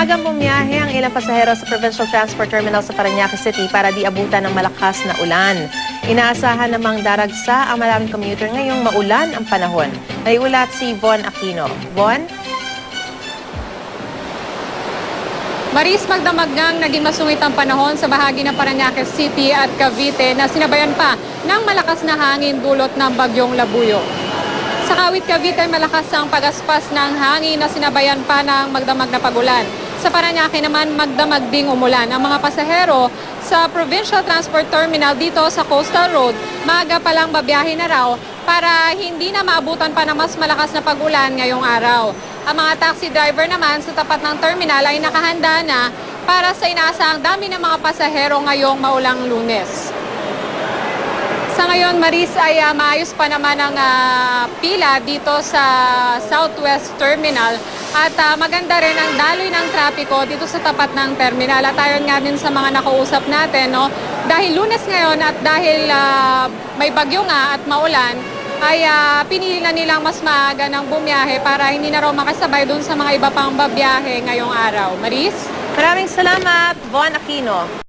Maagang bumiyahe ang ilang pasahero sa Provincial Transport Terminal sa Parañaque City para di abutan ng malakas na ulan. Inaasahan namang daragsa ang maraming commuter ngayong maulan ang panahon. May ulat si Von Aquino. Von? Maris, magdamag naging masungit ang panahon sa bahagi ng Parañaque City at Cavite na sinabayan pa ng malakas na hangin dulot ng bagyong Labuyo. Sa Kawit, Cavite, malakas ang pagaspas ng hangin na sinabayan pa ng magdamag na pagulan. Sa Parañaque naman, magdamag ding umulan. Ang mga pasahero sa Provincial Transport Terminal dito sa Coastal Road, maaga pa lang babiyahe na raw para hindi na maabutan pa ng mas malakas na pagulan ngayong araw. Ang mga taxi driver naman sa tapat ng terminal ay nakahanda na para sa inaasahang dami ng mga pasahero ngayong maulang Lunes. Sa ngayon, Maris, ay maayos pa naman ang pila dito sa Southwest Terminal at maganda rin ang daloy ng trapiko dito sa tapat ng terminal. At ayon nga din sa mga nakausap natin, no, dahil Lunes ngayon at dahil may bagyo nga at maulan, ay pinili na nilang mas maaga ng bumiyahe para hindi na raw makasabay dun sa mga iba pang babiyahe ngayong araw. Maris? Maraming salamat, Von Aquino.